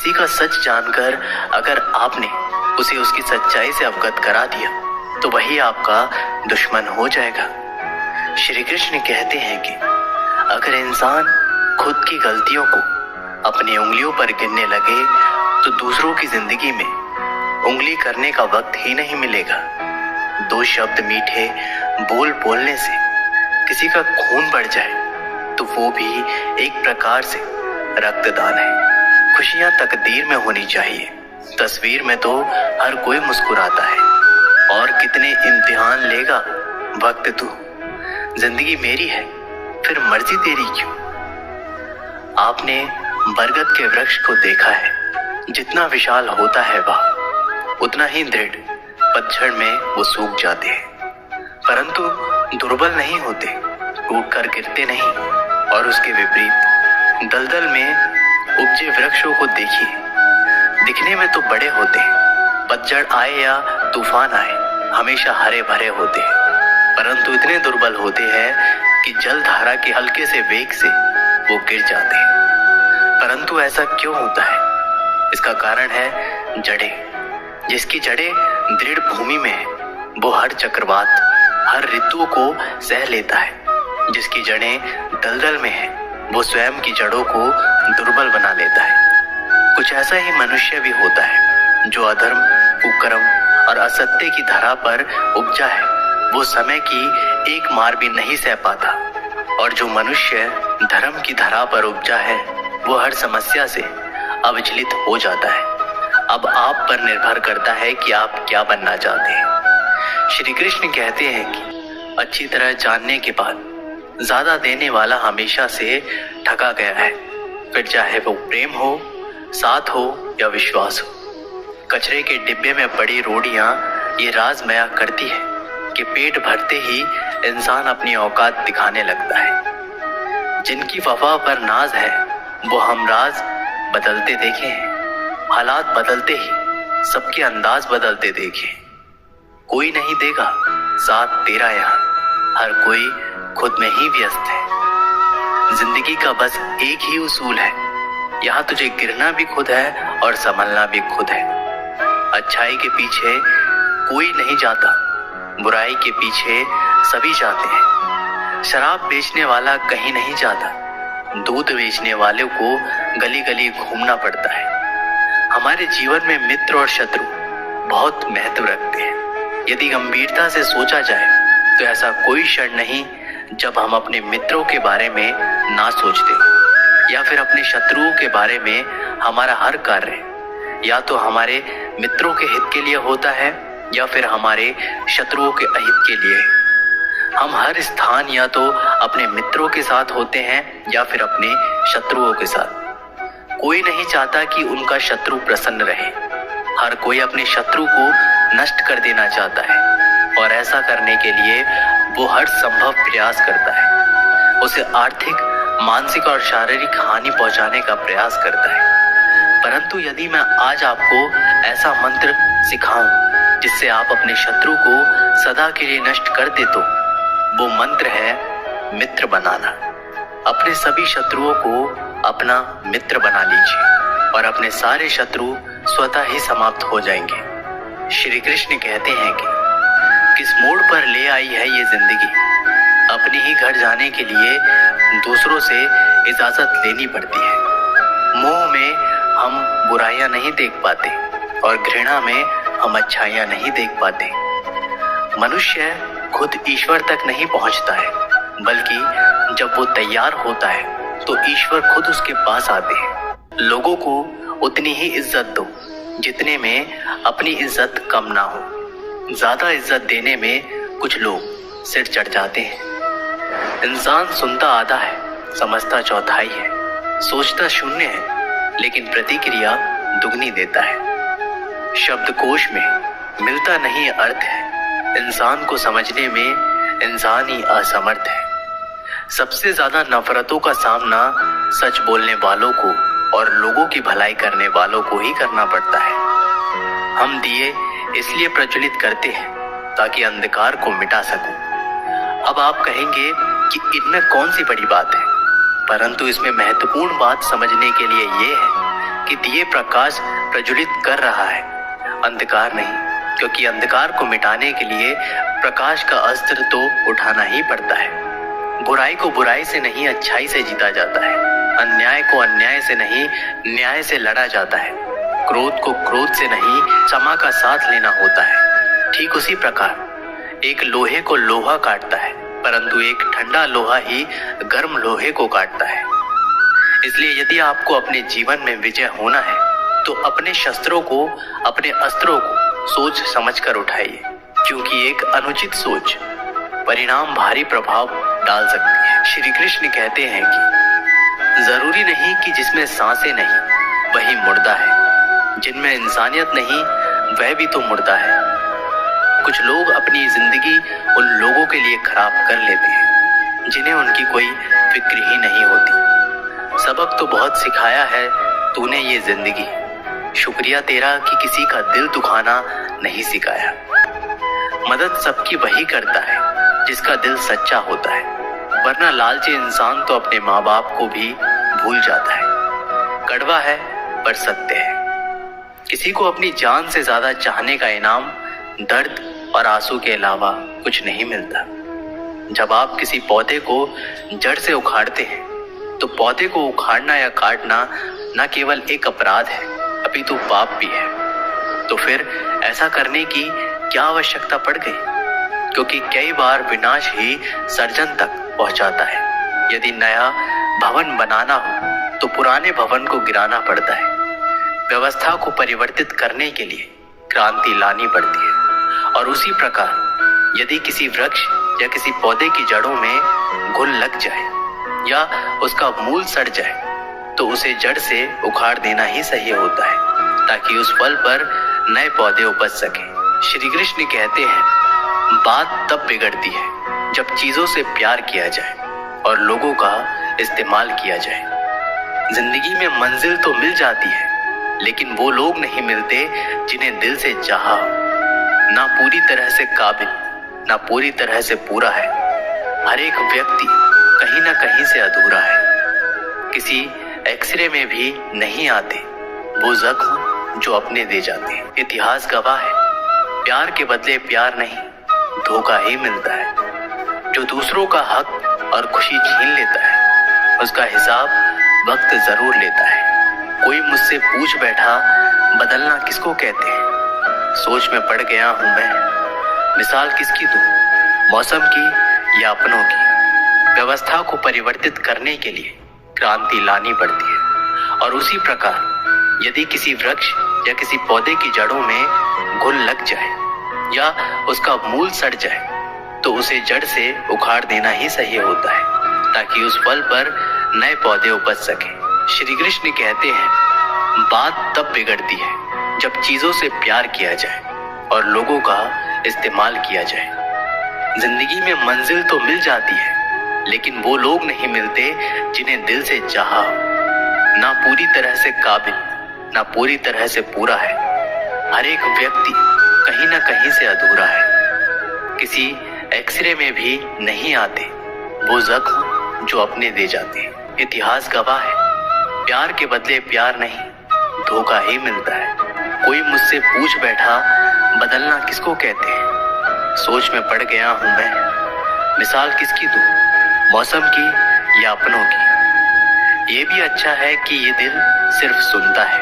किसी का सच जानकर अगर आपने उसे उसकी सच्चाई से अवगत करा दिया तो वही आपका दुश्मन हो जाएगा। श्री कृष्ण कहते हैं कि अगर इंसान खुद की गलतियों को अपनी उंगलियों पर गिनने लगे तो दूसरों की जिंदगी में उंगली करने का वक्त ही नहीं मिलेगा। दो शब्द मीठे बोल बोलने से किसी का खून बढ़ जाए तो वो भी एक प्रकार से रक्तदान है। खुशियां तकदीर में होनी चाहिए। तस्वीर में तो हर कोई मुस्कुराता है और कितने इम्तिहान लेगा वक्त तू। जिंदगी मेरी है फिर मर्जी तेरी क्यों। आपने बरगद के वृक्ष को देखा है, जितना विशाल होता है वह उतना ही दृढ़ पतझड़ में वो सूख जाते हैं, परंतु दुर्बल नहीं होते, टूट कर गिरते नहीं। और उसके विपरीत दलदल में उपजे वृक्षों को देखिए, दिखने में तो बड़े होते हैं, पतझड़ आए या तूफान आए हमेशा हरे भरे होते हैं, परंतु इतने दुर्बल होते हैं कि जल धारा के हल्के से वेग से वो गिर जाते हैं। परंतु ऐसा क्यों होता है? इसका कारण है जड़ें। जिसकी जड़ें दृढ़ भूमि में है वो हर चक्रवात, हर ऋतुओं को सह लेता है। जिसकी जड़ें दलदल में है वो स्वयं की जड़ों को दुर्बल बना लेता है। कुछ ऐसा ही मनुष्य भी होता है जो अधर्म, कुकर्म और असत्य की धरा पर उपजा है वो समय की एक मार भी नहीं सह पाता, और जो मनुष्य धर्म की धरा पर उपजा है वो हर समस्या से अविचलित हो जाता है। अब आप पर निर्भर करता है कि आप क्या बनना चाहते हैं। श्री कृष्ण कहते हैं कि अच्छी तरह जानने के बाद ज्यादा देने वाला हमेशा से ठगा गया है, फिर चाहे वो प्रेम हो, साथ हो या विश्वास हो। कचरे के डिब्बे में पड़ी रोटियां ये राज मया करती है कि पेट भरते ही इंसान अपनी औकात दिखाने लगता है। जिनकी वफा पर नाज है वो हम राज बदलते देखे हैं, हालात बदलते ही सबके अंदाज बदलते देखे। कोई नहीं देगा साथ तेरा यहाँ, हर कोई खुद में ही व्यस्त है। जिंदगी का बस एक ही उसूल है, यहाँ तुझे गिरना भी खुद है और संभलना भी खुद है। अच्छाई के पीछे कोई नहीं जाता, बुराई के पीछे सभी जाते हैं। शराब बेचने वाला कहीं नहीं जाता, दूध बेचने वाले को गली गली घूमना पड़ता है। हमारे जीवन में मित्र और शत्रु बहुत महत्व रखते हैं। यदि गंभीरता से सोचा जाए तो ऐसा कोई क्षण नहीं जब हम अपने मित्रों के बारे में ना सोचते, या फिर अपने शत्रुओं के बारे में हमारा हर कार्य या तो हमारे मित्रों के हित के लिए होता है या फिर हमारे शत्रुओं के अहित के लिए। हम हर स्थान या तो अपने मित्रों के साथ होते हैं या फिर अपने शत्रुओं के साथ। कोई नहीं चाहता कि उनका शत्रु प्रसन्न रहे। हर कोई अपने शत्रु को नष्ट कर देना चाहता है, और ऐसा करने के लिए वो हर संभव प्रयास करता है। उसे आर्थिक, मानसिक और शारीरिक हानि पहुंचाने का प्रयास करता है। परंतु यदि मैं आज आपको ऐसा मंत्र सिखाऊं जिससे आप अपने शत्रु को सदा के लिए नष्ट कर दे तो वो मंत्र है मित्र बनाना। अपने सभी शत्रुओं को अपना मित्र बना लीजिए और अपने सारे शत्रु स्वतः ही समाप्त हो जाएंगे। श्री कृष्ण कहते हैं कि किस मोड़ पर ले आई है ये जिंदगी। अपने ही घर जाने के लिए दूसरों से इजाजत लेनी पड़ती है। मोह में हम बुराइयां नहीं देख पाते और घृणा में हम अच्छाइयां नहीं देख पाते। मनुष्य खुद ईश्वर तक नहीं पहुंचता है, बल्कि जब वो तैयार होता है तो ईश्वर खुद उसके पास आते हैं। लोगों को उतनी ही इज्जत दो जितने में अपनी इज्जत कम ना हो। ज्यादा इज्जत देने में कुछ लोग सिर चढ़ जाते हैं। इंसान सुनता आधा है, समझता चौथाई है, सोचता शून्य है, लेकिन प्रतिक्रिया दुगनी देता है। शब्दकोश में मिलता नहीं अर्थ है। इंसान को समझने में इंसान ही असमर्थ है। सबसे ज्यादा नफरतों का सामना सच बोलने वालों को और लोगों की भलाई करने वालों को ही करना पड़ता है। हम दिए इसलिए प्रज्वलित करते हैं ताकि अंधकार को मिटा सकूं। अब आप कहेंगे कि इनमें कौन सी बड़ी बात है, परंतु इसमें महत्वपूर्ण बात समझने के लिए ये है कि दिए प्रकाश प्रज्वलित कर रहा है, अंधकार नहीं, क्योंकि अंधकार को मिटाने के लिए प्रकाश का अस्त्र तो उठाना ही पड़ता है। बुराई को बुराई से नहीं, अच्छाई से जीता जाता है। अन्याय को अन्याय से नहीं, न्याय से लड़ा जाता है। क्रोध को क्रोध से नहीं, क्षमा का साथ लेना होता है। ठीक उसी प्रकार एक लोहे को लोहा काटता है, परंतु एक ठंडा लोहा ही गर्म लोहे को काटता है। इसलिए यदि आपको अपने जीवन में विजय होना है तो अपने शस्त्रों को, अपने अस्त्रों को सोच समझकर उठाइए, क्योंकि एक अनुचित सोच परिणाम भारी प्रभाव डाल सकती है। श्री कृष्ण कहते हैं कि जरूरी नहीं कि जिसमें सांसें नहीं वही मुर्दा है, जिनमें इंसानियत नहीं वह भी तो मुर्दा है। कुछ लोग अपनी जिंदगी उन लोगों के लिए खराब कर लेते हैं जिन्हें उनकी कोई फिक्र ही नहीं होती। सबक तो बहुत सिखाया है तूने ये जिंदगी, शुक्रिया तेरा कि किसी का दिल दुखाना नहीं सिखाया। मदद सबकी वही करता है जिसका दिल सच्चा होता है, वरना लालची इंसान तो अपने माँ बाप को भी भूल जाता है। कड़वा है पर सत्य है। किसी को अपनी जान से ज्यादा चाहने का इनाम दर्द और आंसू के अलावा कुछ नहीं मिलता। जब आप किसी पौधे को जड़ से उखाड़ते हैं तो पौधे को उखाड़ना या काटना न केवल एक अपराध है अपितु पाप भी है। तो फिर ऐसा करने की क्या आवश्यकता पड़ गई? क्योंकि कई बार विनाश ही सर्जन तक पहुंचाता है। यदि नया भवन बनाना हो तो पुराने भवन को गिराना पड़ता है। व्यवस्था को परिवर्तित करने के लिए क्रांति लानी पड़ती है। और उसी प्रकार यदि किसी वृक्ष या किसी पौधे की जड़ों में घुन लग जाए या उसका मूल सड़ जाए तो उसे जड़ से उखाड़ देना ही सही होता है, ताकि उस फल पर नए पौधे उपज सके। श्री कृष्ण कहते हैं, बात तब बिगड़ती है जब चीजों से प्यार किया जाए और लोगों का इस्तेमाल किया जाए। जिंदगी में मंजिल तो मिल जाती है, लेकिन वो लोग नहीं मिलते जिन्हें दिल से चाहा। ना पूरी तरह से काबिल, ना पूरी तरह से पूरा है। हर एक व्यक्ति कहीं ना कहीं से अधूरा है। किसी एक्सरे में भी नहीं आते वो जख्म जो अपने दे जाते हैं। इतिहास गवाह है, प्यार के बदले प्यार नहीं, धोखा ही मिलता है। जो दूसरों का हक और खुशी छीन लेता है उसका हिसाब वक्त जरूर लेता है। कोई मुझसे पूछ बैठा, बदलना किसको कहते हैं? सोच में पड़ गया हूं मैं, मिसाल किसकी दूं, मौसम की या अपनों की? व्यवस्था को परिवर्तित करने के लिए क्रांति लानी पड़ती है। और उसी प्रकार यदि किसी वृक्ष या किसी पौधे की जड़ों में घुन लग जाए या उसका मूल सड़ जाए तो उसे जड़ से उखाड़ देना ही सही होता है, ताकि उस फल पर नए पौधे उपज सके। श्री कृष्ण कहते हैं, बात तब बिगड़ती है जब चीजों से प्यार किया जाए और लोगों का इस्तेमाल किया जाए। जिंदगी में मंजिल तो मिल जाती है, लेकिन वो लोग नहीं मिलते जिन्हें दिल से चाहा। ना पूरी तरह से काबिल, ना पूरी तरह से पूरा है। हर एक व्यक्ति कहीं ना कहीं से अधूरा है। किसी एक्सरे में भी नहीं आते वो जख्म जो अपने दे जाते हैं। इतिहास गवाह है, प्यार के बदले प्यार नहीं, धोखा ही मिलता है। कोई मुझसे पूछ बैठा, बदलना किसको कहते हैं? सोच में पड़ गया हूं मैं, मिसाल किसकी दूं, मौसम की या अपनों की? ये भी अच्छा है कि ये दिल सिर्फ सुनता है,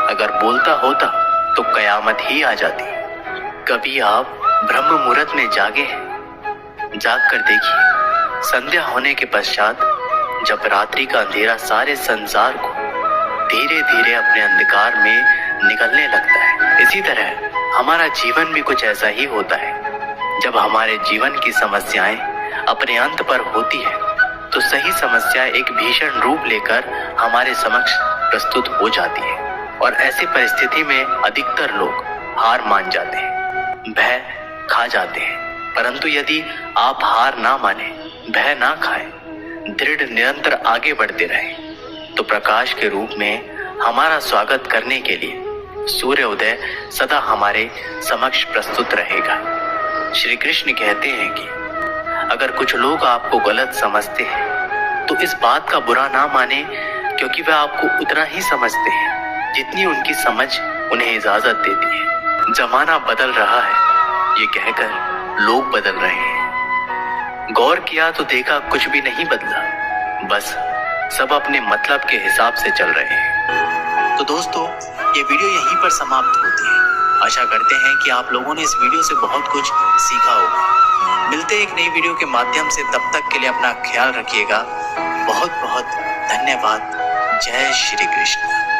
अगर बोलता होता तो कयामत ही आ जाती। कभी आप ब्रह्म मुहूर्त में जागे हैं? जाग कर देखिए, संध्या होने के पश्चात जब रात्रि का अंधेरा सारे संसार को धीरे धीरे अपने अंधकार में निकलने लगता है। इसी तरह हमारा जीवन भी कुछ ऐसा ही होता है। जब हमारे जीवन की समस्याएं अपने अंत पर होती है तो सही समस्या एक भीषण रूप लेकर हमारे समक्ष प्रस्तुत हो जाती है। और ऐसी परिस्थिति में अधिकतर लोग हार मान जाते हैं, भय खा जाते हैं। परंतु यदि आप हार ना माने, भय ना खाएं, दृढ़ निरंतर आगे बढ़ते रहें, तो प्रकाश के रूप में हमारा स्वागत करने के लिए सूर्य उदय सदा हमारे समक्ष प्रस्तुत रहेगा। श्री कृष्ण कहते हैं कि अगर कुछ लोग आपको गलत समझते हैं तो इस बात का बुरा ना माने, क्योंकि वह आपको उतना ही समझते हैं जितनी उनकी समझ उन्हें इजाजत देती है। जमाना बदल रहा है ये कहकर लोग बदल रहे हैं। गौर किया तो देखा कुछ भी नहीं बदला, बस सब अपने मतलब के हिसाब से चल रहे हैं। तो दोस्तों, ये वीडियो यहीं पर समाप्त होती है। आशा करते हैं कि आप लोगों ने इस वीडियो से बहुत कुछ सीखा होगा। मिलते हैं एक नई वीडियो के माध्यम से, तब तक के लिए अपना ख्याल रखिएगा। बहुत बहुत धन्यवाद। जय श्री कृष्ण।